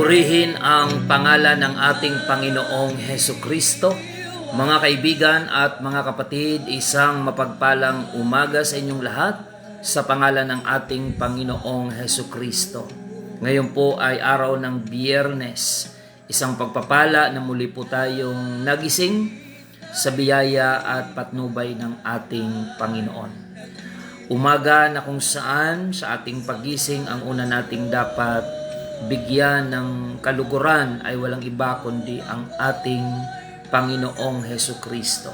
Purihin ang pangalan ng ating Panginoong Hesukristo. Mga kaibigan at mga kapatid, isang mapagpalang umaga sa inyong lahat sa pangalan ng ating Panginoong Hesukristo. Ngayon po ay araw ng Biyernes, isang pagpapala na muli po tayong nagising sa biyaya at patnubay ng ating Panginoon. Umaga na kung saan sa ating pagising ang una nating dapat bigyan ng kaluguran ay walang iba kundi ang ating Panginoong Hesukristo.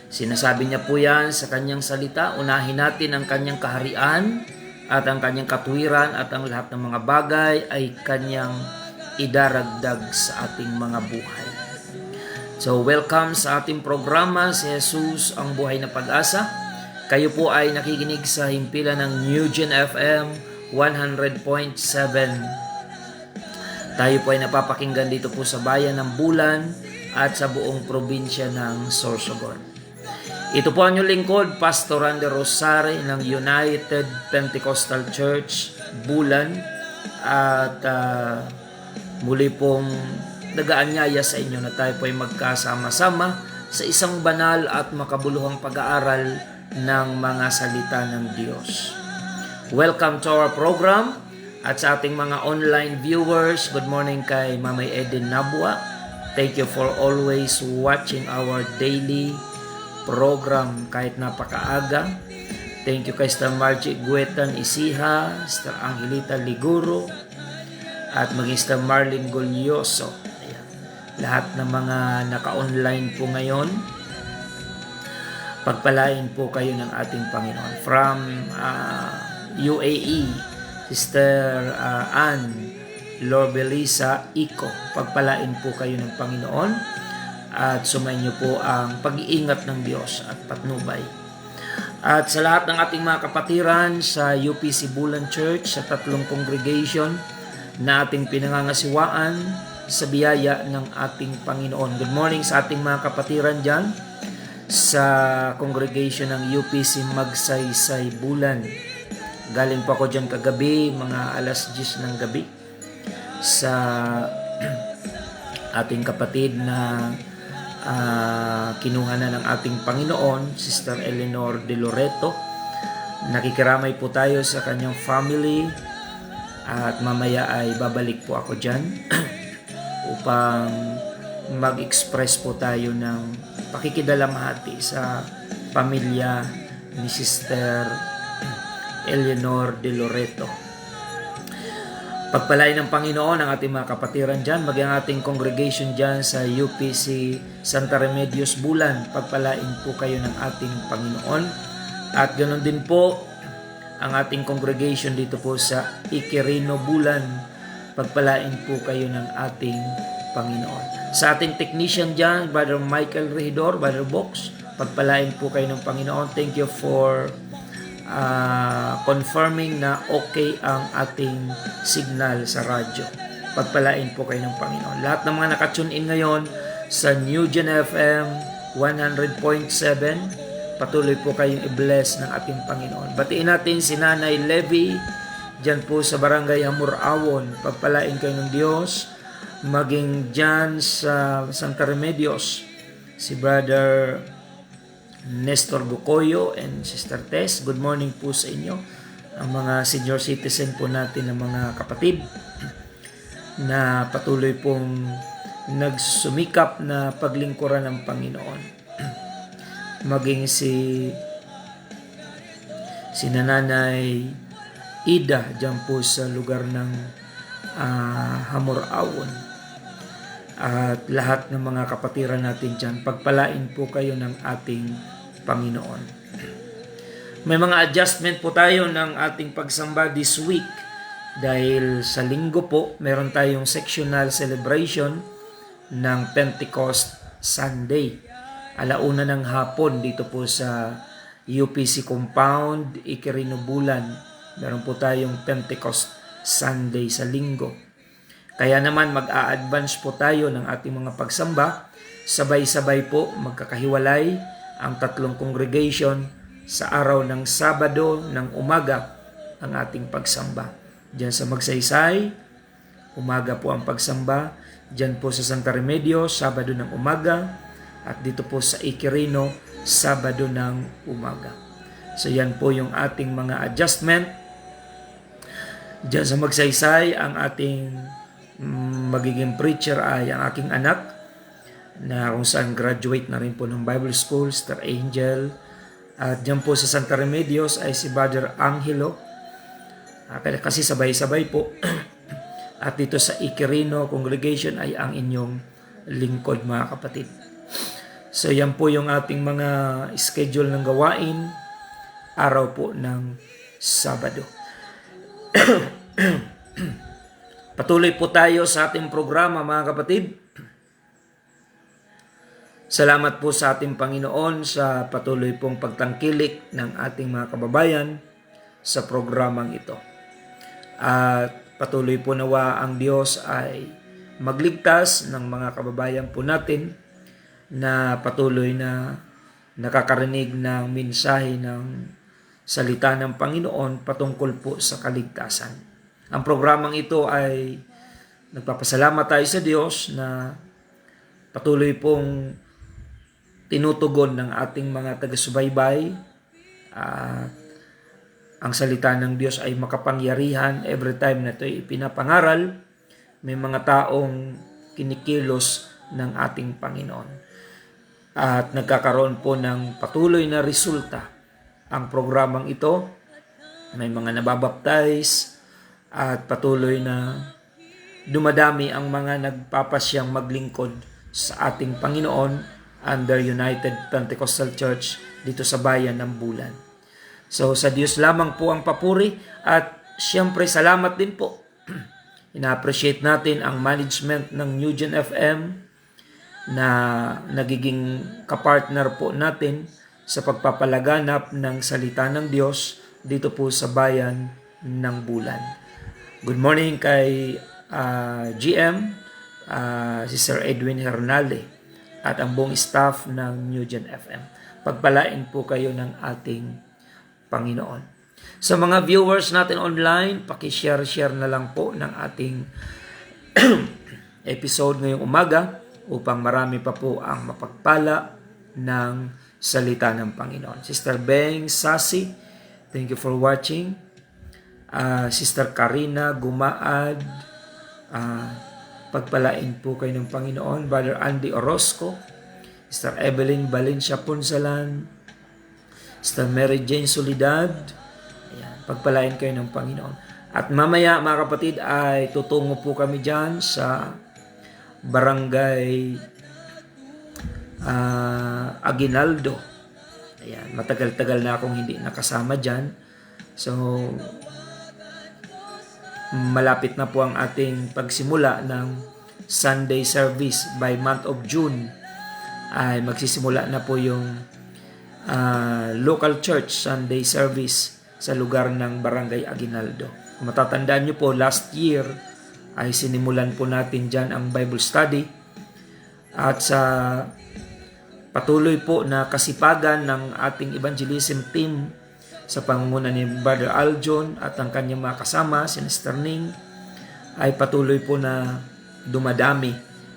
Sinasabi niya po yan sa kanyang salita, unahin natin ang kanyang kaharian at ang kanyang katuwiran at ang lahat ng mga bagay ay kanyang idaragdag sa ating mga buhay. So welcome sa ating programa, si Jesus ang buhay na pag-asa. Kayo po ay nakikinig sa himpilan ng New Gen FM 100.7. Tayo po ay napapakinggan dito po sa bayan ng Bulan at sa buong probinsya ng Sorsogon. Ito po ang inyong lingkod, Pastor Randy Rosare ng United Pentecostal Church, Bulan. At muli pong nagaanyaya sa inyo na tayo po ay magkasama-sama sa isang banal at makabuluhang pag-aaral ng mga salita ng Diyos. Welcome to our program. At sa ating mga online viewers, good morning kay Mamay Eden Nabua. Thank you for always watching our daily program kahit napakaaga. Thank you kay Sister Margie Guetan Isiha, Sister Angelita Liguro, at maging Sister Marlene Golyoso. Ayan. Lahat ng mga naka-online po ngayon, pagpalain po kayo ng ating Panginoon. From UAE, Sister Ann Lorbelisa Iko, pagpalain po kayo ng Panginoon at sumayin niyo po ang pag-iingat ng Diyos at patnubay. At sa lahat ng ating mga kapatiran sa UPC Bulan Church, sa tatlong congregation na ating pinangangasiwaan sa biyaya ng ating Panginoon. Good morning sa ating mga kapatiran dyan sa congregation ng UPC Magsaysay Bulan. Galing po ako dyan kagabi, mga alas 10 ng gabi, sa ating kapatid na kinuha na ng ating Panginoon, Sister Eleanor De Loreto. Nakikiramay po tayo sa kanyang family at mamaya ay babalik po ako dyan upang mag-express po tayo ng pakikidalamhati sa pamilya ni Sister Eleanor De Loreto. Pagpalain ng Panginoon ang ating mga kapatiran dyan, maging ating congregation dyan sa UPC Santa Remedios Bulan. Pagpalain po kayo ng ating Panginoon. At ganoon din po ang ating congregation dito po sa Iquirino Bulan. Pagpalain po kayo ng ating Panginoon. Sa ating technician dyan, Brother Michael Regidor, Brother Box, pagpalain po kayo ng Panginoon. Thank you for confirming na okay ang ating signal sa radyo. Pagpalain po kayo ng Panginoon. Lahat ng mga nakatune in ngayon sa New Gen FM 100.7, patuloy po kayong i-bless ng ating Panginoon. Batiin natin si Nanay Levy dyan po sa Barangay Hamurawon. Pagpalain kayo ng Diyos. Maging dyan sa Santa Remedios, si Brother Nestor Bucoyo and Sister Tess, good morning po sa inyo. Ang mga senior citizen po natin, ng mga kapatid na patuloy pong nagsumikap na paglingkuran ng Panginoon. Maging si Nanay Ida dyan po sa lugar ng Hamurawon. At lahat ng mga kapatiran natin dyan, pagpalain po kayo ng ating Panginoon. May mga adjustment po tayo ng ating pagsamba this week. Dahil sa linggo po, meron tayong sectional celebration ng Pentecost Sunday. Alauna ng hapon dito po sa UPC Compound, Iquirino Bulan. Meron po tayong Pentecost Sunday sa linggo. Kaya naman mag-a-advance po tayo ng ating mga pagsamba. Sabay-sabay po magkakahiwalay ang tatlong congregation sa araw ng Sabado ng umaga ang ating pagsamba. Diyan sa Magsaysay, umaga po ang pagsamba. Diyan po sa Santa Remedios, Sabado ng umaga. At dito po sa Iquirino, Sabado ng umaga. So yan po yung ating mga adjustment. Diyan sa Magsaysay, ang ating magiging preacher ay ang aking anak na kung saan graduate na rin po ng Bible School, Star Angel. At diyan po sa Santa Remedios ay si Brother Angelo. Kasi sabay-sabay po. At dito sa Iquirino Congregation ay ang inyong lingkod, mga kapatid. So yan po yung ating mga schedule ng gawain araw po ng Sabado. Patuloy po tayo sa ating programa, mga kapatid. Salamat po sa ating Panginoon sa patuloy pong pagtangkilik ng ating mga kababayan sa programang ito. At patuloy po nawa ang Diyos ay magligtas ng mga kababayan po natin na patuloy na nakakarinig ng mensahe ng salita ng Panginoon patungkol po sa kaligtasan. Ang programang ito ay nagpapasalamat tayo sa Diyos na patuloy pong tinutugon ng ating mga taga-subaybay. Ang salita ng Diyos ay makapangyarihan every time na ito ipinapangaral. May mga taong kinikilos ng ating Panginoon. At nagkakaroon po ng patuloy na resulta ang programang ito. May mga nababaptize at patuloy na dumadami ang mga nagpapasyang maglingkod sa ating Panginoon under United Pentecostal Church dito sa bayan ng Bulan. So sa Diyos lamang po ang papuri at siyempre salamat din po. Ina-appreciate natin ang management ng New Gen FM na nagiging kapartner po natin sa pagpapalaganap ng salita ng Diyos dito po sa bayan ng Bulan. Good morning kay GM, si Sir Edwin Hernale at ang buong staff ng New Gen FM. Pagpalain po kayo ng ating Panginoon. Sa mga viewers natin online, paki-share na lang po ng ating episode ngayong umaga upang marami pa po ang mapagpala ng salita ng Panginoon. Sister Beng Sasi, thank you for watching. Sister Karina Gumaad, pagpalain po kayo ng Panginoon. Brother Andy Orozco, Sister Evelyn Valencia Punsalan, Sister Mary Jane Solidad, ayan, pagpalain kayo ng Panginoon. At mamaya, mga kapatid, ay tutungo po kami dyan sa Barangay Aguinaldo. Ayan, matagal-tagal na akong hindi nakasama dyan. So, malapit na po ang ating pagsimula ng Sunday service. By month of June ay magsisimula na po yung local church Sunday service sa lugar ng Barangay Aguinaldo. Kung matatandaan nyo po, last year ay sinimulan po natin dyan ang Bible study. At sa patuloy po na kasipagan ng ating evangelism team sa pangunguna ni Brother Aljon at ang kanyang mga kasama, si Mr. Ning, ay patuloy po na dumadami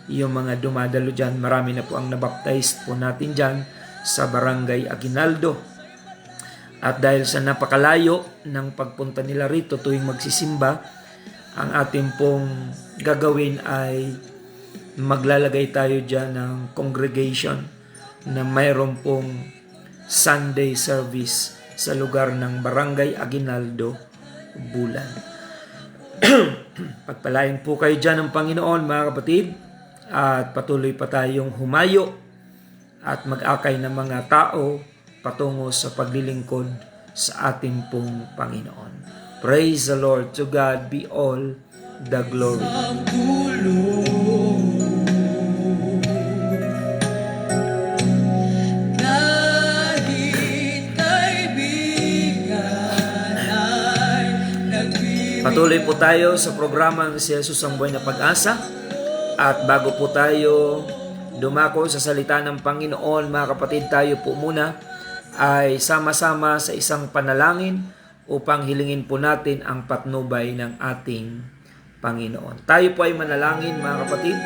yung mga dumadalo dyan. Marami na po ang nabaptize po natin dyan sa Barangay Aguinaldo. At dahil sa napakalayo ng pagpunta nila rito tuwing magsisimba, ang ating pong gagawin ay maglalagay tayo dyan ng congregation na mayroon pong Sunday service sa lugar ng Barangay Aguinaldo, Bulan. Pagpalain po kayo dyan ng Panginoon, mga kapatid, at patuloy pa tayong humayo at mag-akay ng mga tao patungo sa paglilingkod sa ating pong Panginoon. Praise the Lord. To God be all the glory. Patuloy po tayo sa programang Si Jesus ang Buhay na Pag-asa. At bago po tayo dumako sa salita ng Panginoon, mga kapatid, tayo po muna ay sama-sama sa isang panalangin upang hilingin po natin ang patnubay ng ating Panginoon. Tayo po ay manalangin, mga kapatid.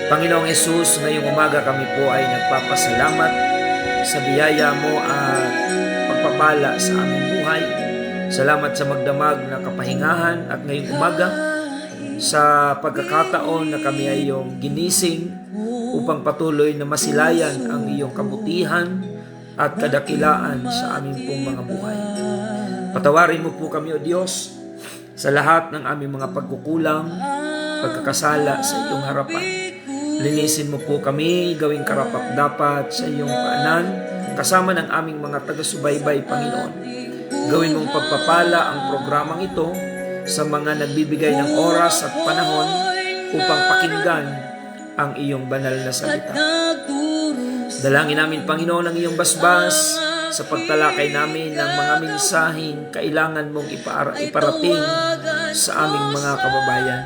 Panginoong Yesus, ngayong umaga kami po ay nagpapasalamat sa biyaya mo at pagpapala sa aming buhay. Salamat sa magdamag na kapahingahan at ngayong umaga sa pagkakataon na kami ay iyong ginising upang patuloy na masilayan ang iyong kabutihan at kadakilaan sa aming pong mga buhay. Patawarin mo po kami, O Diyos, sa lahat ng aming mga pagkukulang, pagkakasala sa iyong harapan. Linisin mo po kami, gawing karapat-dapat sa iyong paanan, kasama ng aming mga taga-subaybay, Panginoon. Gawin mong pagpapala ang programang ito sa mga nagbibigay ng oras at panahon upang pakinggan ang iyong banal na salita. Dalangin namin, Panginoon, ang iyong basbas sa pagtalakay namin ng mga mensaheng kailangan mong iparating sa aming mga kababayan.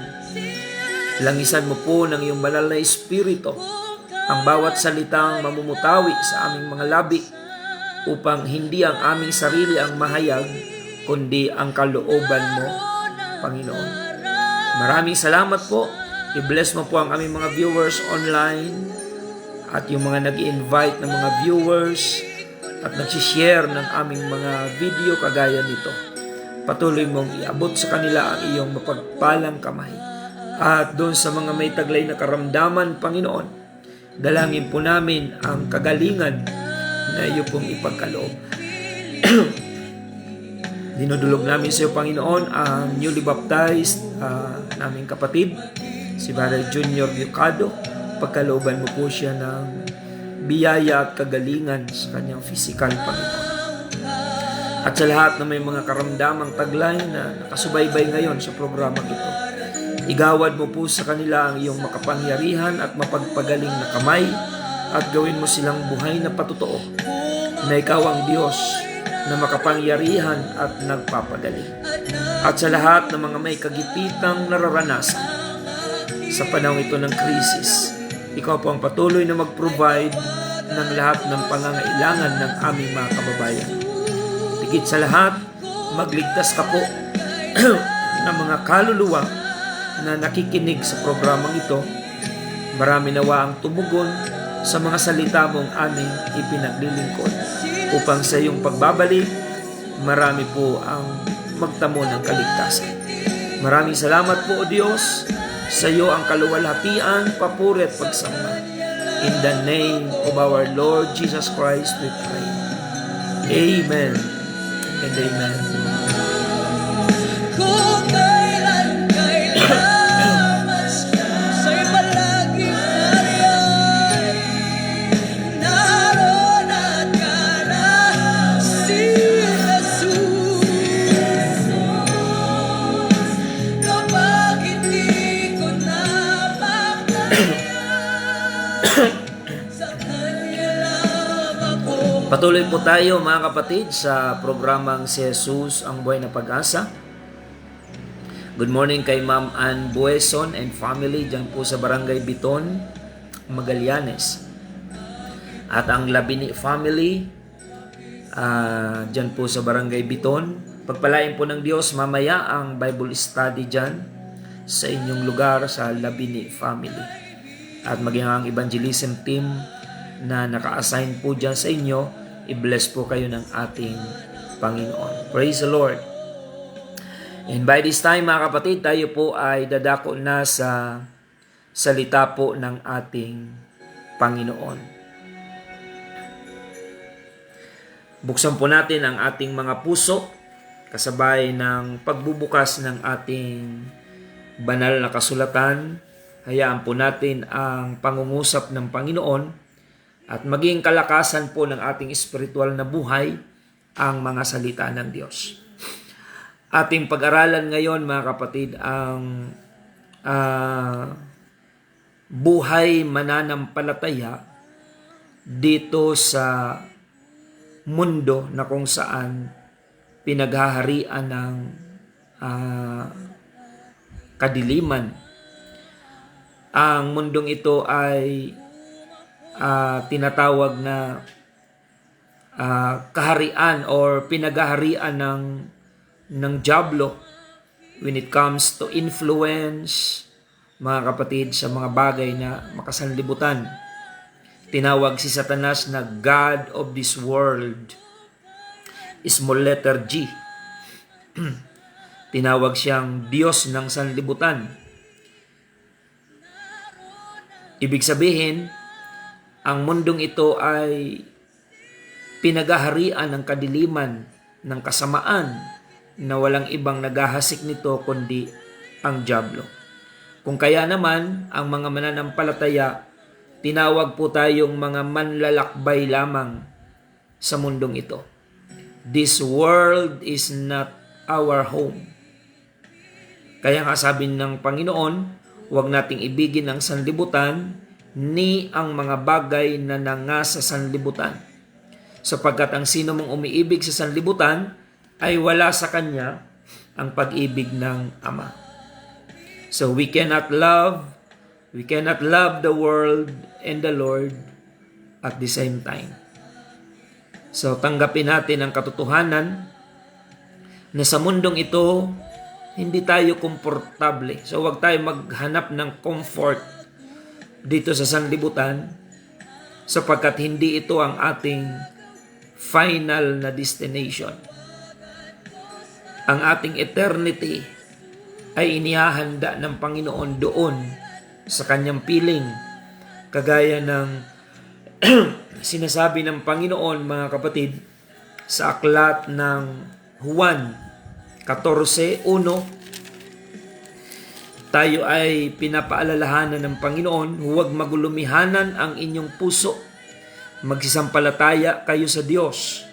Langisan mo po ng iyong banal na Espiritu ang bawat salitang mamumutawi sa aming mga labi upang hindi ang aming sarili ang mahayag, kundi ang kalooban mo, Panginoon. Maraming salamat po. I-bless mo po ang aming mga viewers online at yung mga nag-i-invite ng mga viewers at nag-share ng aming mga video kagaya nito. Patuloy mong iabot sa kanila ang iyong mapagpalang kamay. At doon sa mga may taglay na karamdaman, Panginoon, dalangin po namin ang kagalingan na iyo pong ipagkaloob. Dinudulog namin sa iyo, Panginoon, ang newly baptized naming kapatid, si Brother Junior Bucado. Pagkalooban mo po siya ng biyaya at kagalingan sa kanyang physical, Panginoon. At sa lahat na may mga karamdamang taglay na nakasubaybay ngayon sa programang ito, igawad mo po sa kanila ang iyong makapangyarihan at mapagpagaling na kamay at gawin mo silang buhay na patotoo na ikaw ang Diyos na makapangyarihan at nagpapagaling. At sa lahat ng mga may kagipitang nararanasan sa panahon ito ng krisis, ikaw po ang patuloy na mag-provide ng lahat ng pangangailangan ng aming mga kababayan. Higit sa lahat, magligtas ka po ng mga kaluluwa na nakikinig sa programang ito. Marami nawa ang tumugon sa mga salita mong aming ipinaglilingkod upang sa iyong pagbabalik, marami po ang magtamo ng kaligtasan. Maraming salamat po, O Diyos. Sa iyo ang kaluwalhatian, papuri at pagsamba. In the name of our Lord Jesus Christ we pray. Amen and amen. Patuloy po tayo, mga kapatid, sa programang Si Jesus ang Buhay na Pag-asa. Good morning kay Ma'am Ann Bueson and family dyan po sa Barangay Biton, Magallanes. At ang Labini family dyan po sa Barangay Biton. Pagpalain po ng Diyos mamaya ang Bible study dyan sa inyong lugar sa Labini family. At maging ang evangelism team na naka-assign po dyan sa inyo, i-bless po kayo ng ating Panginoon. Praise the Lord. And by this time, mga kapatid, tayo po ay dadako na sa salita po ng ating Panginoon. Buksan po natin ang ating mga puso, kasabay ng pagbubukas ng ating banal na kasulatan. Hayaan po natin ang pangungusap ng Panginoon at maging kalakasan po ng ating espiritual na buhay ang mga salita ng Diyos. Ating pag-aralan ngayon, mga kapatid, ang buhay mananampalataya dito sa mundo na kung saan pinaghaharian ng kadiliman. Ang mundong ito ay tinatawag na kaharian or pinaghaharian ng ng dyablo when it comes to influence, mga kapatid, sa mga bagay na makasanlibutan. Tinawag si Satanas na God of this world, small letter G. Tinawag siyang Diyos ng sanlibutan. Ibig sabihin, ang mundong ito ay pinagaharian ng kadiliman, ng kasamaan, na walang ibang naghahasik nito kundi ang dyablo. Kung kaya naman, ang mga mananampalataya, tinawag po tayong mga manlalakbay lamang sa mundong ito. This world is not our home. Kaya nga sabi ng Panginoon, huwag nating ibigin ang sanlibutan ni ang mga bagay na nangasa sa sanlibutan. Sapagkat ang sino mong umiibig sa sanlibutan ay wala sa kanya ang pag-ibig ng Ama. So we cannot love the world and the Lord at the same time. So tanggapin natin ang katotohanan na sa mundong ito, hindi tayo komportable. So huwag tayo maghanap ng comfort dito sa sanlibutan sapagkat hindi ito ang ating final na destination. Ang ating eternity ay inihahanda ng Panginoon doon sa kanyang piling. Kagaya ng sinasabi ng Panginoon, mga kapatid, sa aklat ng Juan 14:1, tayo ay pinapaalalahanan ng Panginoon, huwag magulumihanan ang inyong puso. Magsisampalataya kayo sa Diyos.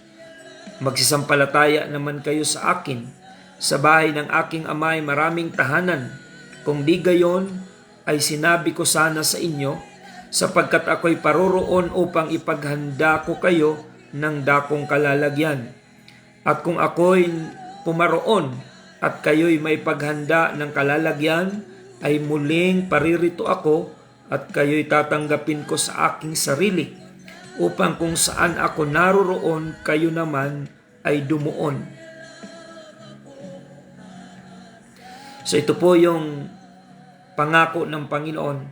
Magsisampalataya naman kayo sa akin. Sa bahay ng aking Ama ay maraming tahanan. Kung di gayon, ay sinabi ko sana sa inyo, sapagkat ako'y paroroon upang ipaghanda ko kayo ng dakong kalalagyan. At kung ako'y pumaroon at kayo'y may paghanda ng kalalagyan, ay muling paririto ako at kayo'y tatanggapin ko sa aking sarili, upang kung saan ako naroroon, kayo naman ay dumuon. So ito po yung pangako ng Panginoon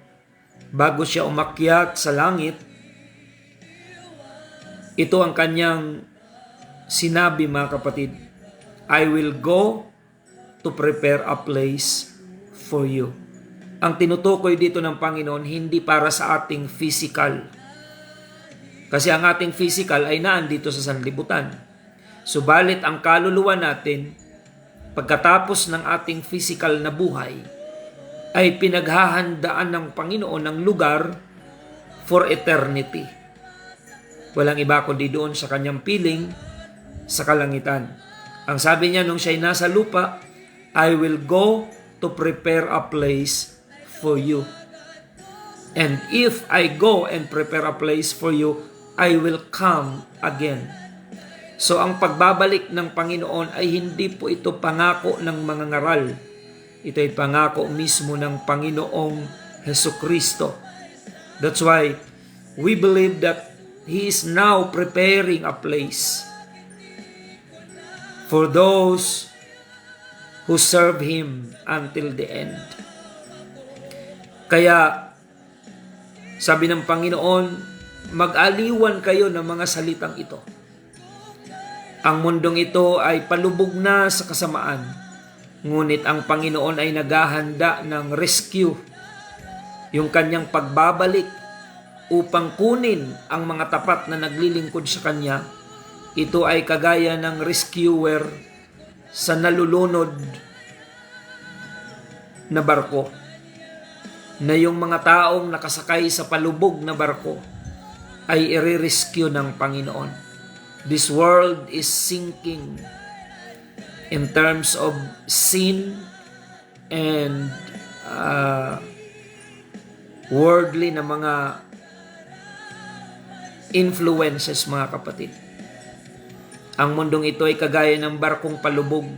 bago siya umakyat sa langit. Ito ang kanyang sinabi, mga kapatid, I will go to prepare a place for you. Ang tinutukoy dito ng Panginoon, hindi para sa ating physical. Kasi ang ating physical ay naandito sa sanlibutan. Subalit ang kaluluwa natin, pagkatapos ng ating physical na buhay, ay pinaghahandaan ng Panginoon ng lugar for eternity. Walang iba kundi doon sa kanyang piling sa kalangitan. Ang sabi niya nung siya'y nasa lupa, I will go to prepare a place for you. And if I go and prepare a place for you, I will come again. So ang pagbabalik ng Panginoon ay hindi po ito pangako ng mga ngaral. Ito ay pangako mismo ng Panginoong Hesukristo. That's why we believe that He is now preparing a place for those who serve Him until the end. Kaya sabi ng Panginoon, mag-aliwan kayo ng mga salitang ito. Ang mundong ito ay palubog na sa kasamaan, ngunit ang Panginoon ay naghahanda ng rescue, yung kanyang pagbabalik upang kunin ang mga tapat na naglilingkod sa kanya. Ito ay kagaya ng rescuer sa nalulunod na barko, na yung mga taong nakasakay sa palubog na barko ay i-rescue ng Panginoon. This world is sinking in terms of sin and worldly na mga influences, mga kapatid. Ang mundong ito ay kagaya ng barkong palubog.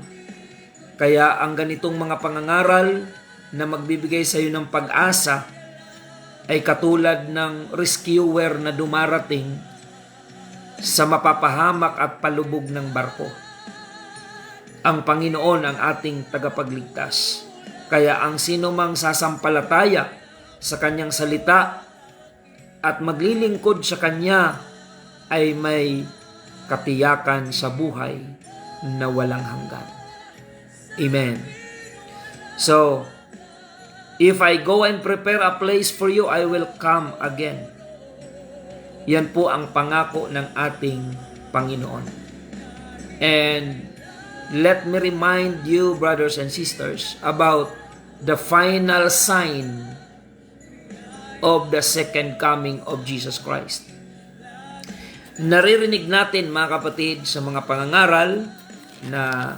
Kaya ang ganitong mga pangangaral na magbibigay sa iyo ng pag-asa ay katulad ng rescuer na dumarating sa mapapahamak at palubog ng barko. ang Panginoon ang ating tagapagligtas. Kaya ang sino mang sasampalataya sa kanyang salita at maglilingkod sa kanya ay may katiyakan sa buhay na walang hanggan. Amen. So, if I go and prepare a place for you, I will come again. Yan po ang pangako ng ating Panginoon. And let me remind you, brothers and sisters, about the final sign of the second coming of Jesus Christ. Naririnig natin, mga kapatid, sa mga pangangaral na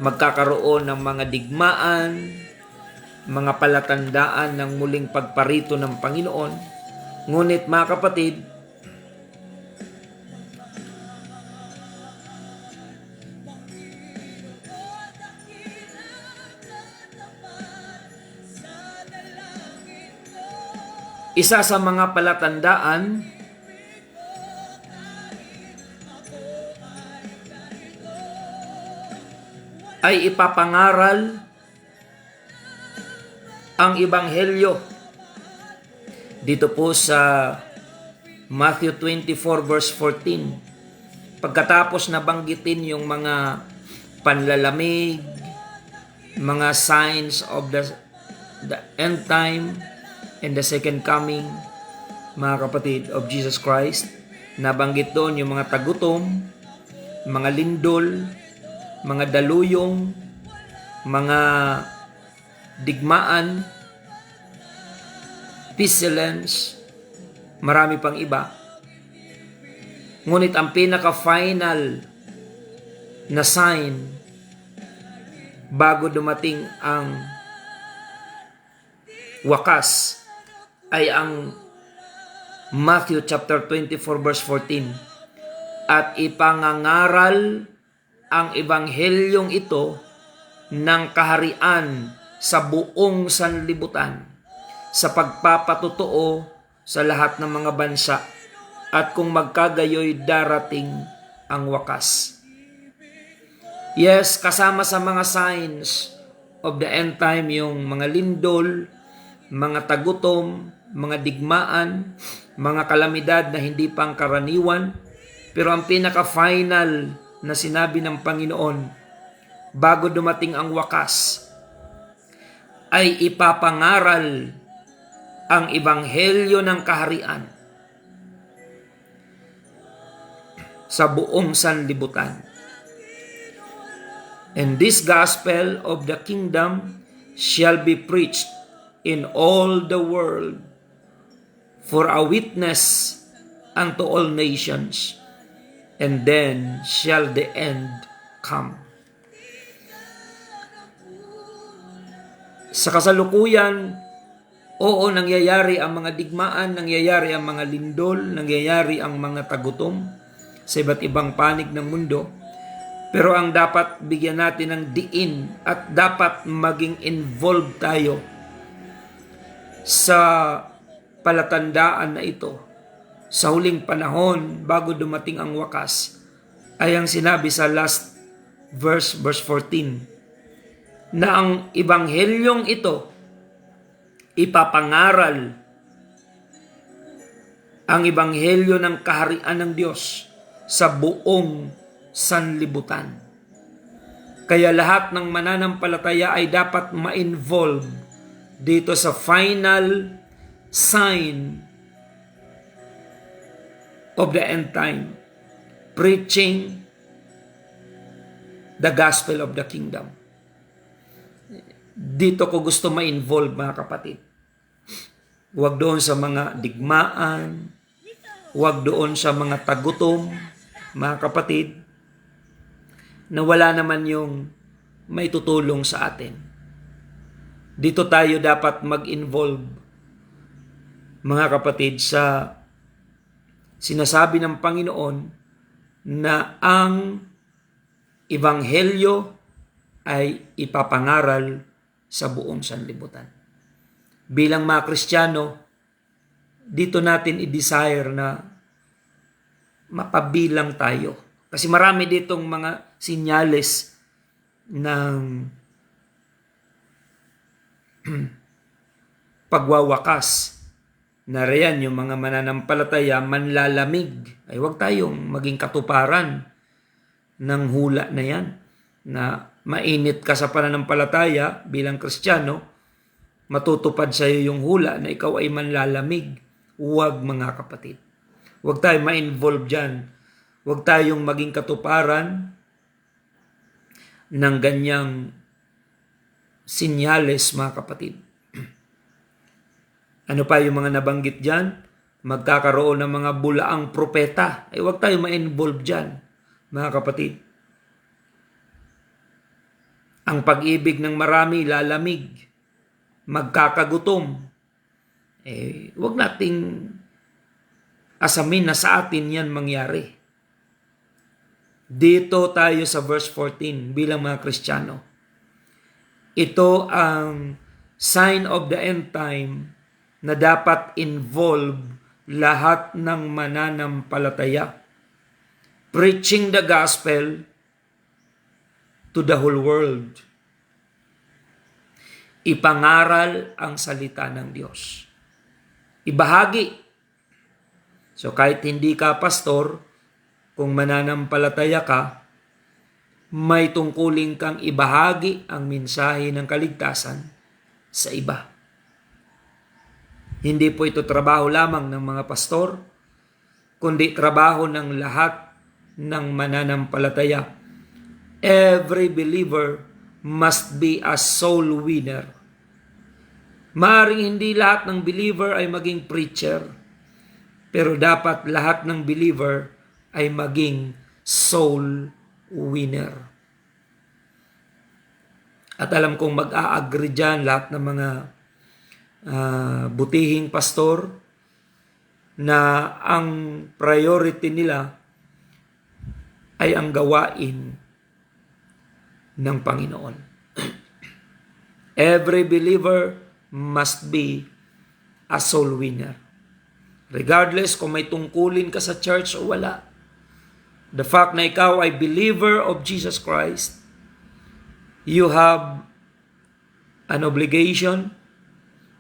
magkakaroon ng mga digmaan, mga palatandaan ng muling pagparito ng Panginoon. Ngunit, mga kapatid, isa sa mga palatandaan ay ipapangaral ang Ebanghelyo. Dito po sa Matthew 24 verse 14. Pagkatapos na banggitin yung mga panlalamig, mga signs of the end time and the second coming, mga kapatid, of Jesus Christ, nabanggit doon yung mga tagutom, mga lindol, mga daluyong, mga digmaan, pestilence, marami pang iba. Ngunit ang pinaka-final na sign bago dumating ang wakas ay ang Matthew chapter 24 verse 14. At ipangangaral ang ebanghelyong ito ng kaharian sa buong sanlibutan sa pagpapatotoo sa lahat ng mga bansa, at kung magkagayoy darating ang wakas. Yes, kasama sa mga signs of the end time yung mga lindol, mga tagutom, mga digmaan, mga kalamidad na hindi pangkaraniwan, pero ang pinaka-final na sinabi ng Panginoon bago dumating ang wakas ay ipapangaral ang ebanghelyo ng kaharian sa buong sanlibutan. And this gospel of the kingdom shall be preached in all the world for a witness unto all nations, and then shall the end come. Sa kasalukuyan, oo, nangyayari ang mga digmaan, nangyayari ang mga lindol, nangyayari ang mga tagutom sa iba't ibang panig ng mundo. Pero ang dapat bigyan natin ng diin at dapat maging involved tayo sa palatandaan na ito sa huling panahon bago dumating ang wakas ay ang sinabi sa last verse 14, na ang ebanghelyong ito ipapangaral ang ebanghelyo ng kaharian ng Diyos sa buong sanlibutan. Kaya lahat ng mananampalataya ay dapat ma-involve dito sa final sign of the end time, preaching the gospel of the kingdom. Dito ko gusto ma-involve, mga kapatid. Huwag doon sa mga digmaan, huwag doon sa mga tagutom, mga kapatid, na wala naman yung may tutulong sa atin. Dito tayo dapat mag-involve, mga kapatid, sa sinasabi ng Panginoon na ang ebanghelyo ay ipapangaral sa buong sanlibutan. Bilang mga Kristiyano, dito natin i-desire na mapabilang tayo. Kasi marami ditong mga sinyales ng pagwawakas. Na riyan yung mga mananampalataya manlalamig. Ay huwag tayong maging katuparan ng hula na yan. Na mainit ka sa pananampalataya bilang Kristiyano, matutupad sa iyo yung hula na ikaw ay manlalamig. Huwag, mga kapatid. Huwag tayong ma-involve dyan. Huwag tayong maging katuparan ng ganyang sinyales, mga kapatid. Ano pa yung mga nabanggit dyan? Magkakaroon ng mga bulaang propeta. Ay huwag tayo ma-involve dyan, mga kapatid. Ang pag-ibig ng marami lalamig. Magkakagutom. Huwag nating asamin na sa atin yan mangyari. Dito tayo sa verse 14 bilang mga Kristiyano. Ito ang sign of the end time na dapat involve lahat ng mananampalataya. Preaching the gospel to the whole world. Ipangaral ang salita ng Diyos. Ibahagi. So kahit hindi ka pastor, kung mananampalataya ka, may tungkulin kang ibahagi ang mensahe ng kaligtasan sa iba. Hindi po ito trabaho lamang ng mga pastor, kundi trabaho ng lahat ng mananampalataya. Every believer must be a soul winner. Maaaring hindi lahat ng believer ay maging preacher, pero dapat lahat ng believer ay maging soul winner. At alam kong mag-a-agree dyan lahat ng mga butihing pastor na ang priority nila ay ang gawain ng Panginoon. Every believer must be a soul winner. Regardless kung may tungkulin ka sa church o wala. The fact na ikaw ay believer of Jesus Christ, you have an obligation,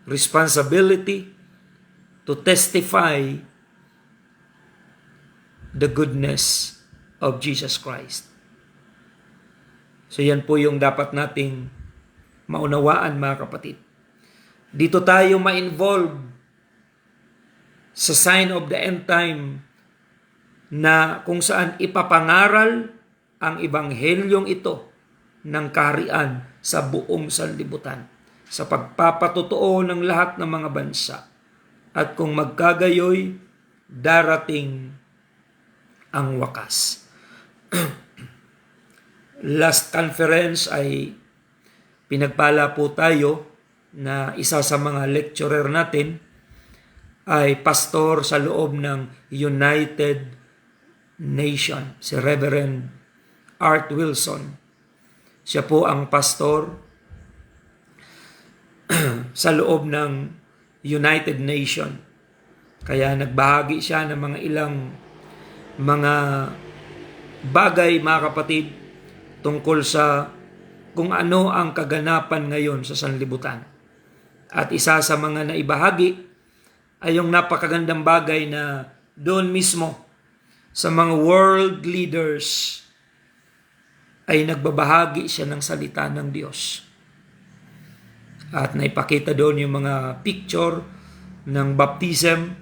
responsibility to testify the goodness of Jesus Christ. So yan po yung dapat nating maunawaan, mga kapatid. Dito tayo ma-involve sa sign of the end time na kung saan ipapangaral ang ebanghelyong ito ng kaharian sa buong sanlibutan sa pagpapatotoo ng lahat ng mga bansa. At kung magkagayoy, darating ang wakas. Last conference ay pinagpala po tayo na isa sa mga lecturer natin ay pastor sa loob ng United Nation, si Reverend Art Wilson. Siya po ang pastor sa loob ng United Nation. Kaya nagbahagi siya ng mga ilang mga bagay, mga kapatid, tungkol sa kung ano ang kaganapan ngayon sa sanlibutan. At isa sa mga naibahagi ay yung napakagandang bagay na doon mismo sa mga world leaders ay nagbabahagi siya ng salita ng Diyos. At naipakita doon yung mga picture ng baptism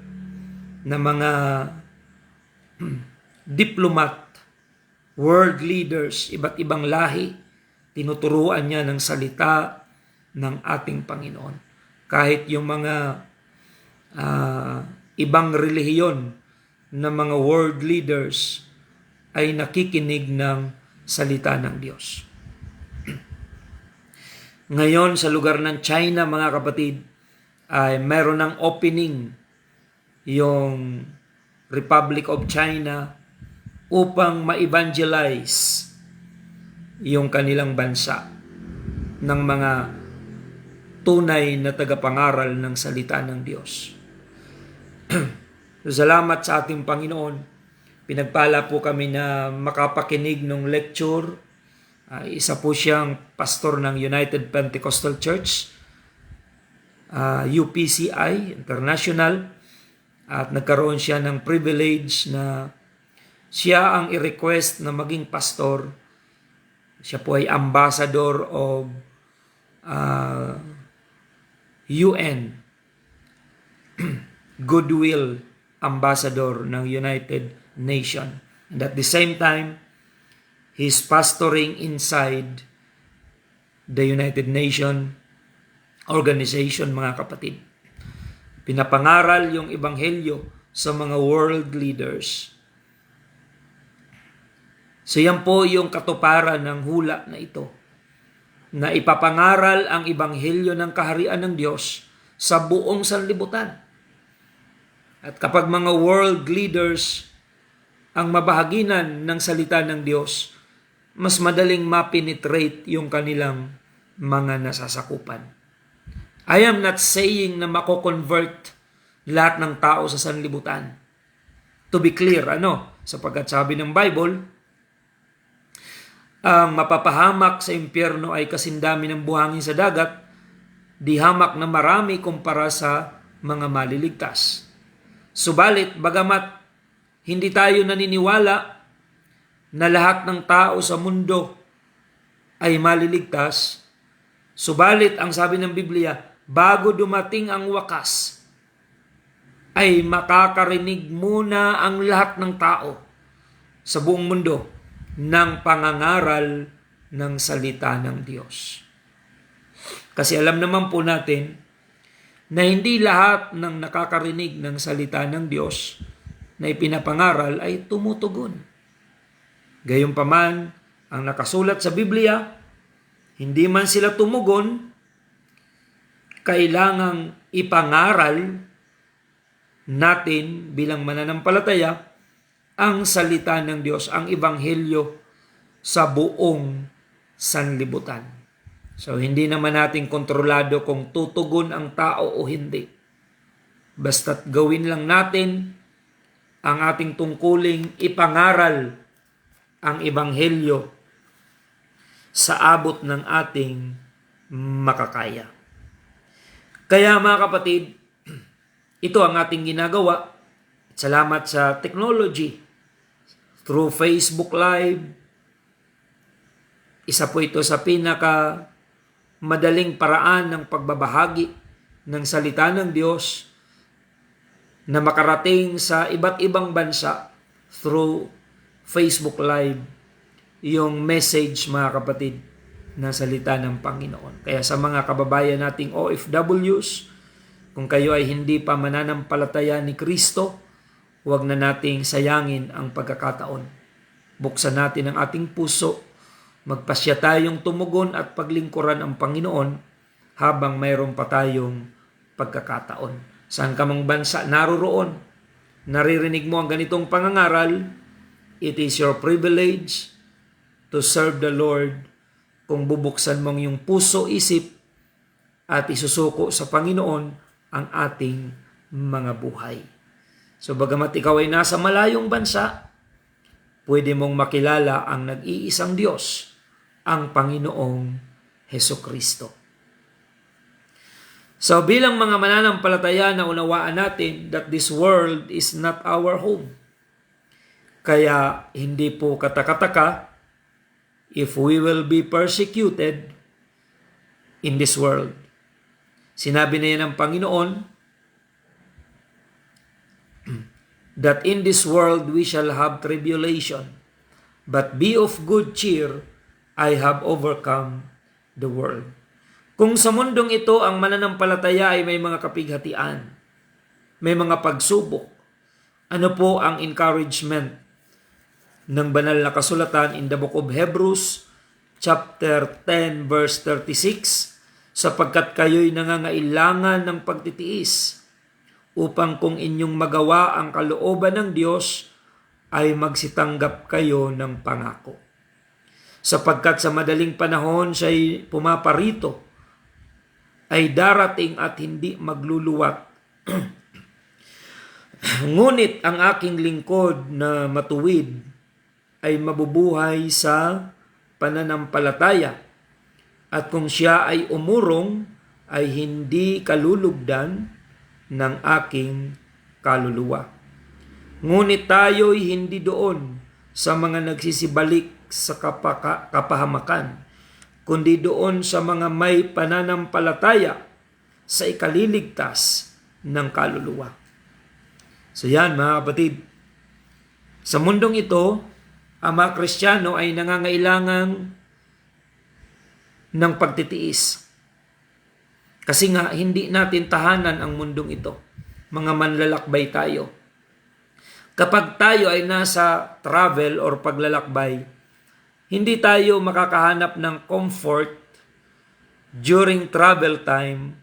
ng mga diplomat, world leaders, iba't ibang lahi. Tinuturuan niya ng salita ng ating Panginoon. Kahit yung mga ibang relihiyon na mga world leaders ay nakikinig ng salita ng Diyos. Ngayon sa lugar ng China, mga kapatid, ay meron ng opening yung Republic of China upang ma-evangelize yung kanilang bansa ng mga tunay na tagapangaral ng salita ng Diyos. Salamat sa ating Panginoon. Pinagpala po kami na makapakinig ng lecture Isa po siyang pastor ng United Pentecostal Church, UPCI International, at nagkaroon siya ng privilege na siya ang i-request na maging pastor. Siya po ay ambassador of UN, Goodwill Ambassador ng United Nations. And at the same time, he's pastoring inside the United Nations organization, mga kapatid. Pinapangaral yung ebanghelyo sa mga world leaders. So yan po yung katuparan ng hula na ito, na ipapangaral ang ebanghelyo ng kaharian ng Diyos sa buong sanlibutan. At kapag mga world leaders ang mabahaginan ng salita ng Diyos, mas madaling ma-penetrate yung kanilang mga nasasakupan. I am not saying na mako-convert lahat ng tao sa sanlibutan. To be clear, sapagkat sabi ng Bible, ang mapapahamak sa impyerno ay kasindami ng buhangin sa dagat, di hamak na marami kumpara sa mga maliligtas. Subalit, bagamat hindi tayo naniniwala na lahat ng tao sa mundo ay maliligtas, subalit ang sabi ng Biblia, bago dumating ang wakas, ay makakarinig muna ang lahat ng tao sa buong mundo ng pangangaral ng salita ng Diyos. Kasi alam naman po natin na hindi lahat ng nakakarinig ng salita ng Diyos na ipinapangaral ay tumutugon. Gayunpaman, ang nakasulat sa Biblia, hindi man sila tumugon, kailangang ipangaral natin bilang mananampalataya ang salita ng Diyos, ang ebanghelyo sa buong sanlibutan. So, hindi naman natin kontrolado kung tutugon ang tao o hindi. Basta't gawin lang natin ang ating tungkuling ipangaral ang ebanghelyo sa abot ng ating makakaya. Kaya mga kapatid, ito ang ating ginagawa. Salamat sa technology. Through Facebook Live, isa po ito sa pinaka madaling paraan ng pagbabahagi ng salita ng Diyos na makarating sa iba't ibang bansa through Facebook Live, yung message, mga kapatid, na salita ng Panginoon. Kaya sa mga kababayan nating OFWs, kung kayo ay hindi pa mananampalataya ni Kristo, huwag na nating sayangin ang pagkakataon. Buksan natin ang ating puso, magpasya tayong tumugon at paglingkuran ang Panginoon habang mayroon pa tayong pagkakataon. Saan ka mang bansa naroroon, naririnig mo ang ganitong pangangaral, it is your privilege to serve the Lord kung bubuksan mong yung puso, isip, at isusuko sa Panginoon ang ating mga buhay. So bagamat ikaw ay nasa malayong bansa, pwede mong makilala ang nag-iisang Diyos, ang Panginoong Hesukristo. So bilang mga mananampalataya na unawaan natin that this world is not our home. Kaya hindi po katakataka if we will be persecuted in this world. Sinabi na yan ng Panginoon that in this world we shall have tribulation, but be of good cheer, I have overcome the world. Kung sa mundong ito ang mananampalataya ay may mga kapighatian, may mga pagsubok, ano po ang encouragement ng banal na kasulatan in the book of Hebrews, chapter 10, verse 36, sapagkat kayo'y nangangailangan ng pagtitiis, upang kung inyong magawa ang kalooban ng Diyos, ay magsitanggap kayo ng pangako. Sapagkat sa madaling panahon siya'y pumaparito, ay darating at hindi magluluwat. Ngunit ang aking lingkod na matuwid ay mabubuhay sa pananampalataya. At kung siya ay umurong, ay hindi kalulugdan ng aking kaluluwa. Ngunit tayo'y hindi doon sa mga nagsisibalik sa kapahamakan, kundi doon sa mga may pananampalataya sa ikaliligtas ng kaluluwa. So yan mga kapatid, sa mundong ito, ang mga Kristiyano ay nangangailangan ng pagtitiis. Kasi nga, hindi natin tahanan ang mundong ito. Mga manlalakbay tayo. Kapag tayo ay nasa travel or paglalakbay, hindi tayo makakahanap ng comfort during travel time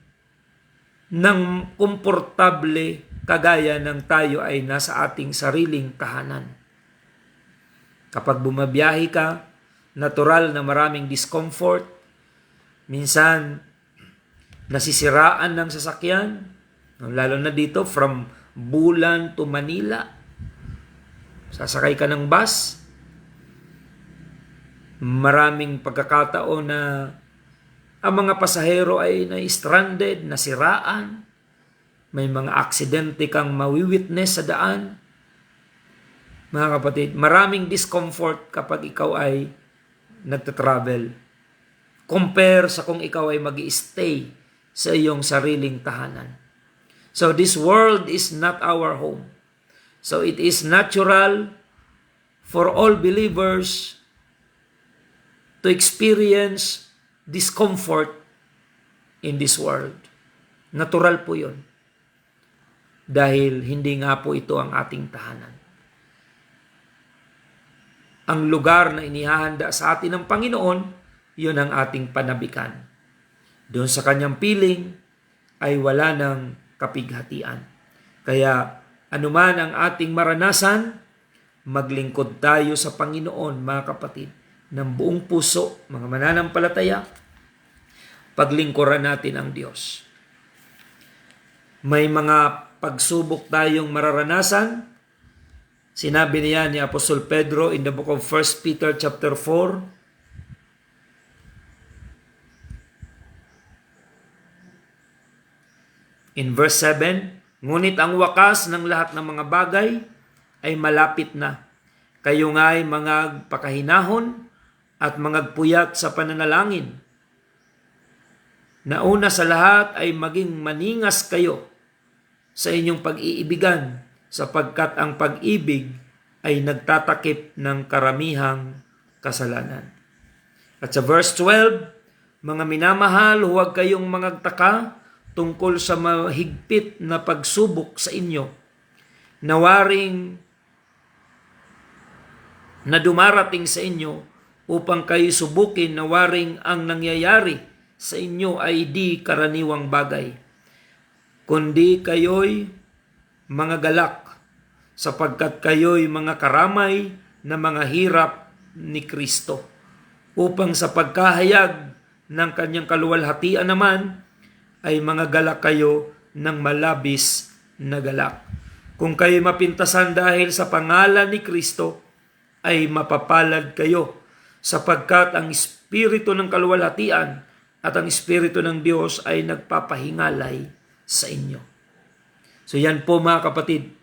ng komportable kagaya ng tayo ay nasa ating sariling tahanan. Kapag bumabiyahe ka, natural na maraming discomfort. Minsan, nasisiraan ng sasakyan, lalo na dito from Bulan to Manila. Sasakay ka ng bus, maraming pagkakataon na ang mga pasahero ay na-stranded, nasiraan, may mga aksidente kang mawiwitness sa daan. Mga kapatid, maraming discomfort kapag ikaw ay nagtatravel. Compare sa kung ikaw ay mag-i-stay sa iyong sariling tahanan. So this world is not our home. So it is natural for all believers to experience discomfort in this world. Natural po yun. Dahil hindi nga po ito ang ating tahanan. Ang lugar na inihahanda sa atin ng Panginoon, yun ang ating panabikan. Doon sa kanyang piling ay wala ng kapighatian. Kaya anuman ang ating maranasan, maglingkod tayo sa Panginoon, mga kapatid, ng buong puso, mga mananampalataya, paglingkuran natin ang Diyos. May mga pagsubok tayong mararanasan. Sinabi niya ni Apostol Pedro in the book of 1 Peter chapter 4, in verse 7, ngunit ang wakas ng lahat ng mga bagay ay malapit na. Kayo nga'y mga pakahinahon at mangagpuyat sa pananalangin. Nauna sa lahat ay maging maningas kayo sa inyong pag-iibigan, sapagkat ang pag-ibig ay nagtatakip ng karamihang kasalanan. At sa verse 12, mga minamahal, huwag kayong mangagtaka tungkol sa mahigpit na pagsubok sa inyo, nawaring na dumarating sa inyo upang kayo subukin, nawaring ang nangyayari sa inyo ay di karaniwang bagay, kundi kayo'y mga galak, sapagkat kayo'y mga karamay na mga hirap ni Kristo, upang sa pagkahayag ng kanyang kaluwalhatian naman, ay mga galak kayo ng malabis na galak. Kung kayo mapintasan dahil sa pangalan ni Kristo, ay mapapalad kayo, sapagkat ang Espiritu ng kaluwalhatian at ang Espiritu ng Diyos ay nagpapahingalay sa inyo. So yan po mga kapatid,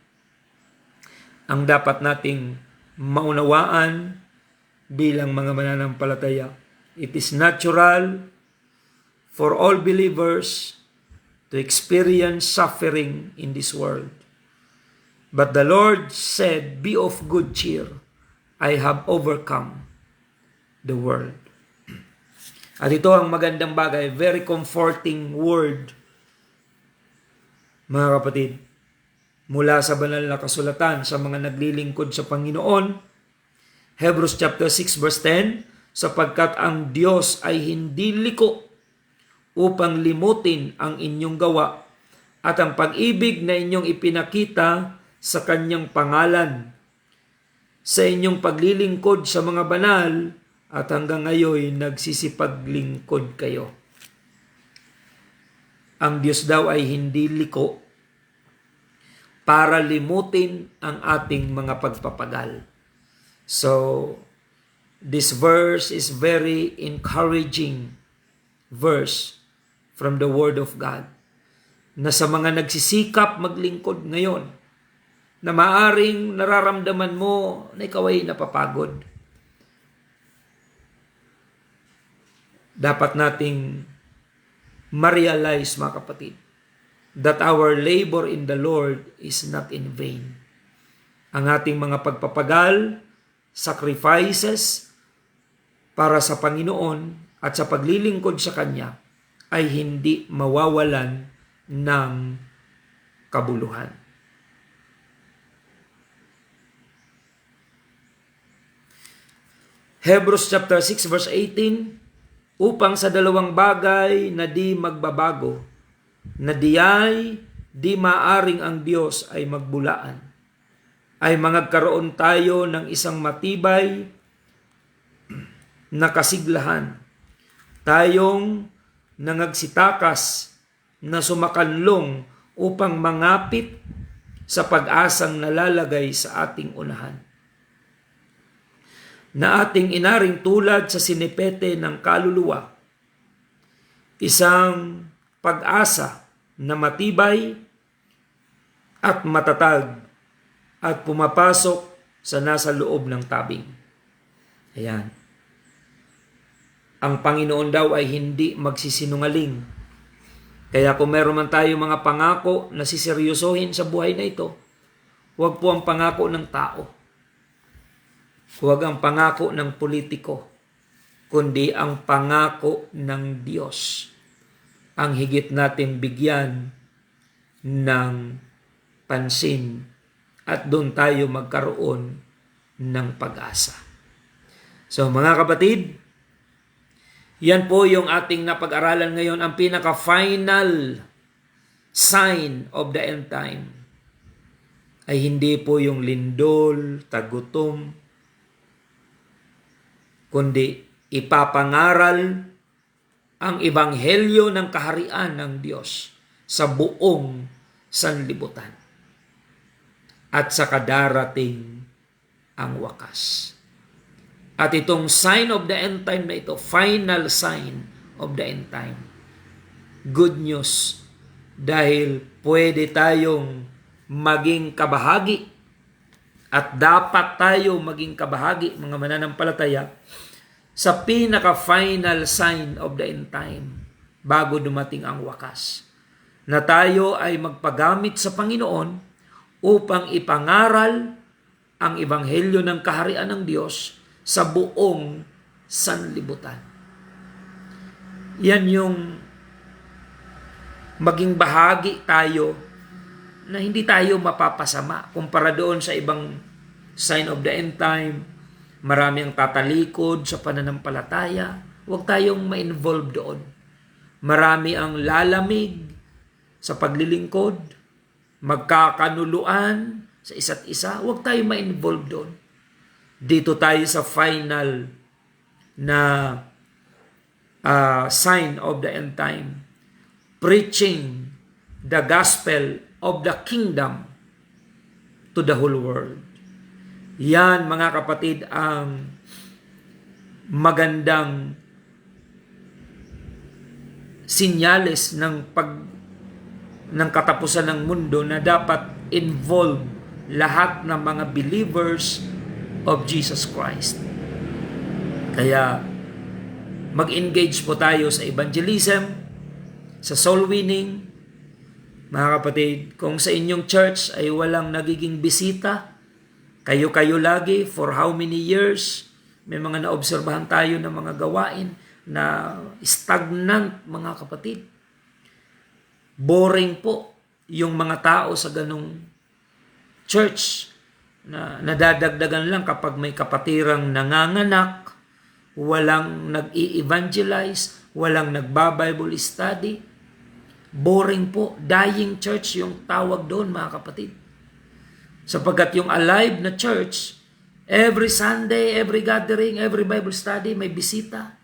ang dapat nating maunawaan bilang mga mananampalataya. It is natural for all believers to experience suffering in this world. But the Lord said, "Be of good cheer. I have overcome the world." At ito ang magandang bagay, very comforting word, mga kapatid, mula sa banal na kasulatan sa mga naglilingkod sa Panginoon. Hebrews chapter 6 verse 10, sapagkat ang Diyos ay hindi liko upang limutin ang inyong gawa at ang pag-ibig na inyong ipinakita sa kanyang pangalan sa inyong paglilingkod sa mga banal, at hanggang ngayon nagsisipaglingkod kayo. Ang Diyos daw ay hindi liko para limutin ang ating mga pagpapagal. So, This verse is very encouraging verse from the Word of God, na sa mga nagsisikap maglingkod ngayon, na maaring nararamdaman mo na ikaw ay napapagod, dapat nating ma-realize, mga kapatid, that our labor in the Lord is not in vain. Ang ating mga pagpapagal, sacrifices para sa Panginoon at sa paglilingkod sa Kanya ay hindi mawawalan ng kabuluhan. Hebrews chapter 6 verse 18, upang sa dalawang bagay na di magbabago, na di maaring ang Diyos ay magbulaan, ay magkaroon tayo ng isang matibay na kasiglahan, tayong nangagsitakas na sumakanlong upang mangapit sa pag-asang nalalagay sa ating unahan, na ating inaring tulad sa sinipete ng kaluluwa, isang pag-asa na matibay at matatag at pumapasok sa nasa loob ng tabing. Ayan. Ang Panginoon daw ay hindi magsisinungaling. Kaya kung meron man tayo mga pangako na siseryosohin sa buhay na ito, huwag po ang pangako ng tao. Huwag ang pangako ng politiko, kundi ang pangako ng Diyos. Ang higit natin bigyan ng pansin at doon tayo magkaroon ng pag-asa. So mga kapatid, yan po yung ating napag-aralan ngayon, ang pinaka-final sign of the end time. Ay hindi po yung lindol, tagutom, kundi ipapangaral ang ebanghelyo ng kaharian ng Diyos sa buong sanlibutan. At sa kadarating ang wakas. At itong sign of the end time na ito, final sign of the end time. Good news. Dahil pwede tayong maging kabahagi at dapat tayo maging kabahagi, mga mananampalataya, sa pinaka-final sign of the end time bago dumating ang wakas. Na tayo ay magpagamit sa Panginoon upang ipangaral ang ebanghelyo ng kaharian ng Diyos sa buong sanlibutan. Yan yung maging bahagi tayo na hindi tayo mapapasama kumpara doon sa ibang sign of the end time. Marami ang tatalikod sa pananampalataya. Huwag tayong ma-involve doon. Marami ang lalamig sa paglilingkod, magkakanuluan sa isa't isa. Huwag tayong ma-involve doon. Dito tayo sa final na sign of the end time. Preaching the gospel of the kingdom to the whole world. Yan, mga kapatid, ang magandang sinyales ng katapusan ng mundo na dapat involve lahat ng mga believers of Jesus Christ. Kaya mag-engage po tayo sa evangelism, sa soul winning. Mga kapatid, kung sa inyong church ay walang nagiging bisita, kayo-kayo lagi for how many years, may mga naobserbahan tayo ng mga gawain na stagnant, mga kapatid. Boring po yung mga tao sa ganong church na nadadagdagan lang kapag may kapatirang nanganganak, walang nag-i-evangelize, walang nagba-Bible study. Boring po, dying church yung tawag doon, mga kapatid. Sapagkat yung alive na church, every Sunday, every gathering, every Bible study, may bisita.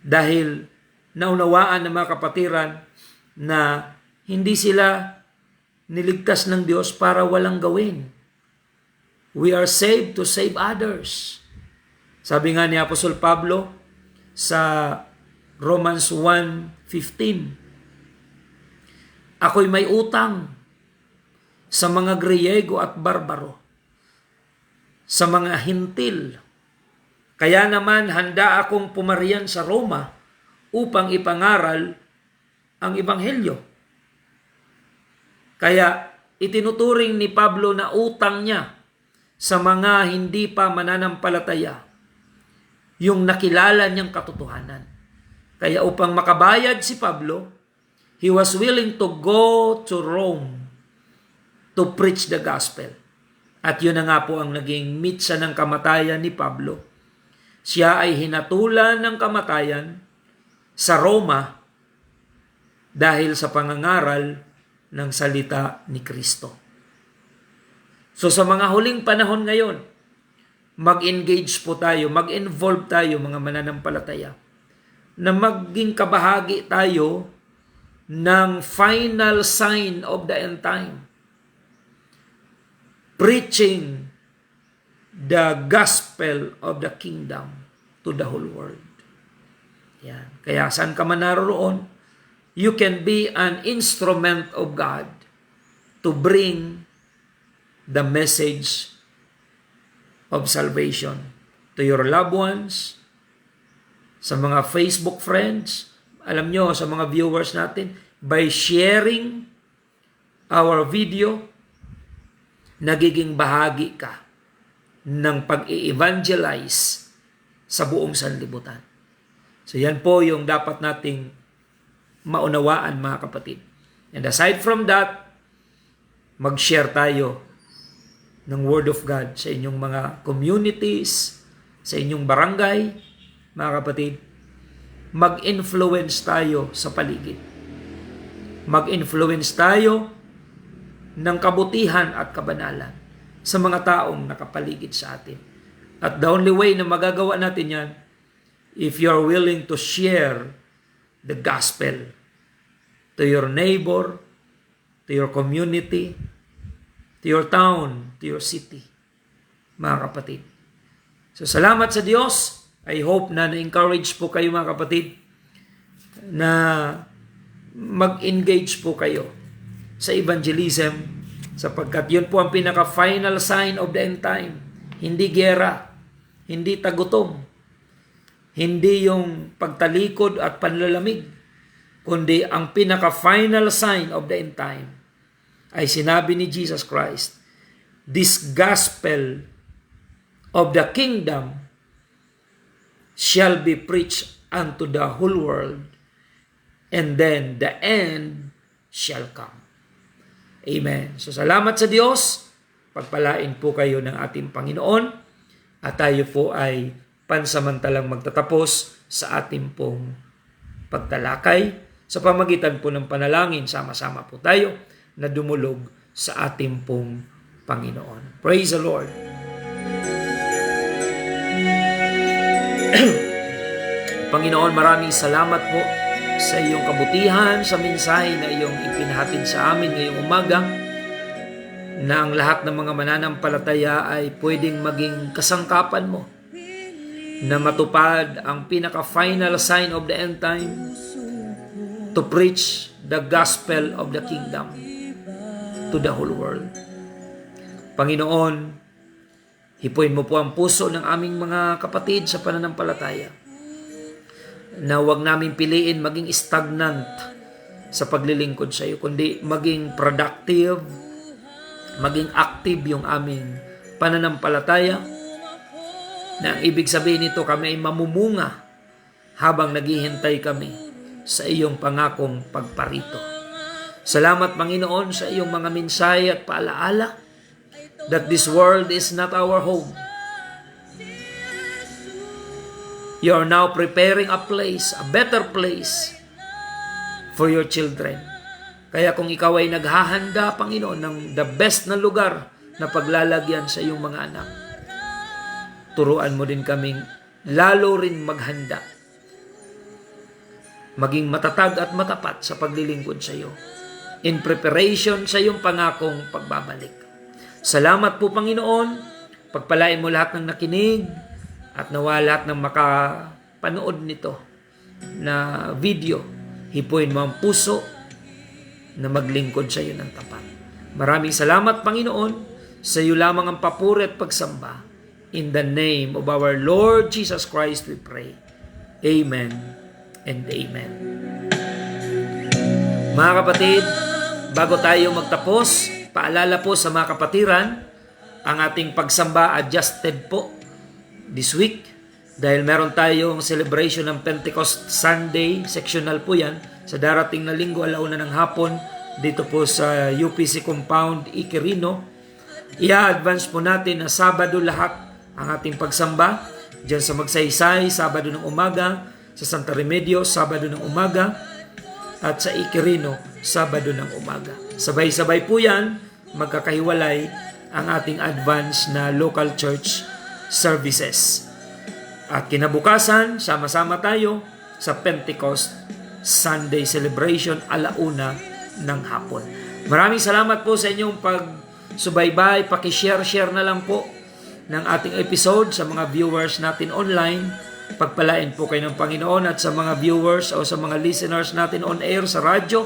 Dahil naunawaan ng mga kapatiran na hindi sila niligtas ng Diyos para walang gawin. We are saved to save others. Sabi nga ni Apostol Pablo sa Romans 1:15, ako'y may utang sa mga Griego at barbaro, sa mga hintil. Kaya naman handa akong pumarian sa Roma upang ipangaral ang Ebanghelyo. Kaya itinuturing ni Pablo na utang niya sa mga hindi pa mananampalataya yung nakilala niyang katotohanan. Kaya upang makabayad si Pablo, he was willing to go to Rome to preach the gospel. At yun na nga po ang naging mitsa ng kamatayan ni Pablo. Siya ay hinatulan ng kamatayan sa Roma dahil sa pangangaral ng salita ni Kristo. So sa mga huling panahon ngayon, mag-engage po tayo, mag-involve tayo mga mananampalataya, na maging kabahagi tayo ng final sign of the end time. Preaching the gospel of the kingdom to the whole world. Yan. Kaya saan ka man naroon, you can be an instrument of God to bring the message of salvation to your loved ones, sa mga Facebook friends, alam nyo, sa mga viewers natin, by sharing our video, nagiging bahagi ka ng pag-i-evangelize sa buong sanlibutan. So yan po yung dapat nating maunawaan, mga kapatid. And aside from that, mag-share tayo ng Word of God sa inyong mga communities, sa inyong barangay, mga kapatid. Mag-influence tayo sa paligid. Mag-influence tayo ng kabutihan at kabanalan sa mga taong nakapaligid sa atin. At the only way na magagawa natin yan, if you're willing to share the gospel to your neighbor, to your community, to your town, to your city, mga kapatid. So salamat sa Diyos. I hope na na-encourage po kayo, mga kapatid, na mag-engage po kayo sa evangelism, sapagkat yun po ang pinaka-final sign of the end time. Hindi giyera, hindi tagutom, hindi yung pagtalikod at panlalamig, kundi ang pinaka-final sign of the end time ay sinabi ni Jesus Christ, this gospel of the kingdom shall be preached unto the whole world, and then the end shall come. Amen. So salamat sa Diyos. Pagpalain po kayo ng ating Panginoon at tayo po ay pansamantalang magtatapos sa ating pong pagtalakay sa pamagitan po ng panalangin. Sama-sama po tayo na dumulog sa ating pong Panginoon. Praise the Lord. Panginoon, maraming salamat po sa iyong kabutihan, sa mensahe na iyong ipinahatid sa amin ngayong umaga, na ang lahat ng mga mananampalataya ay pwedeng maging kasangkapan mo na matupad ang pinaka-final sign of the end time, to preach the gospel of the kingdom to the whole world. Panginoon, hipuin mo po ang puso ng aming mga kapatid sa pananampalataya, na huwag namin piliin maging stagnant sa paglilingkod sa iyo, kundi maging productive, maging active yung aming pananampalataya, na ang ibig sabihin nito, kami ay mamumunga habang naghihintay kami sa iyong pangakong pagparito. Salamat, Panginoon, sa iyong mga mensahe at paalaala that this world is not our home. You are now preparing a place, a better place for your children. Kaya kung ikaw ay naghahanda, Panginoon, ng the best na lugar na paglalagyan sa iyong mga anak, turuan mo din kaming lalo rin maghanda, maging matatag at matapat sa paglilingkod sa iyo, in preparation sa iyong pangakong pagbabalik. Salamat po, Panginoon. Pagpalain mo lahat ng nakinig At nawa lahat ng makapanood nito na video, hipuin mo ang puso na maglingkod sa iyo ng tapat. Maraming salamat, Panginoon. Sa iyo lamang ang papuri at pagsamba. In the name of our Lord Jesus Christ we pray. Amen and amen. Mga kapatid, bago tayo magtapos, paalala po sa mga kapatiran, ang ating pagsamba adjusted po this week dahil meron tayong celebration ng Pentecost Sunday, sectional po yan, sa darating na linggo, 1:00 ng hapon, dito po sa UPC Compound, Iquirino. I-advance po natin na Sabado lahat ang ating pagsamba. Diyan sa Magsaysay, Sabado ng umaga. Sa Santa Remedio, Sabado ng umaga. At sa Iquirino, Sabado ng umaga. Sabay-sabay po yan, magkakahiwalay ang ating advance na local church services. At kinabukasan, sama-sama tayo sa Pentecost Sunday celebration 1:00 ng hapon. Maraming salamat po sa inyong pagsubaybay, paki-share na lang po ng ating episode sa mga viewers natin online. Pagpalain po kayo ng Panginoon at sa mga viewers o sa mga listeners natin on air sa radyo.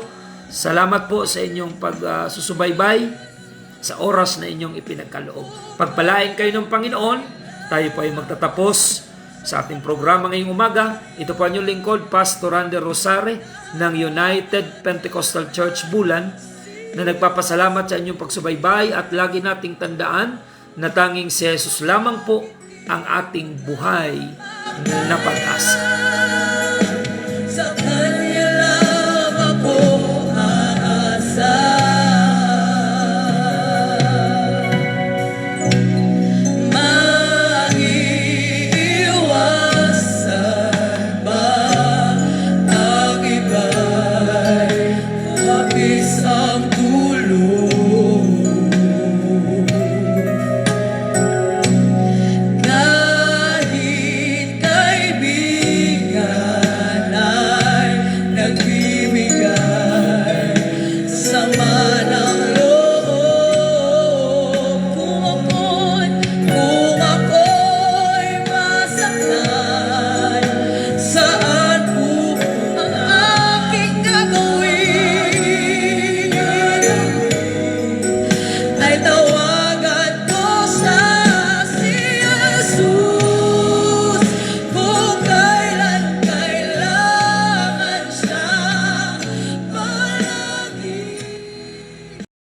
Salamat po sa inyong pagsusubaybay sa oras na inyong ipinagkaloob. Pagpalain kayo ng Panginoon, tayo po ay magtatapos sa ating programa ngayong umaga. Ito po ang inyong lingkod, Pastor Ander Rosare ng United Pentecostal Church Bulan, na nagpapasalamat sa inyong pagsubaybay at lagi nating tandaan na tanging si Jesus lamang po ang ating buhay na pag-asa.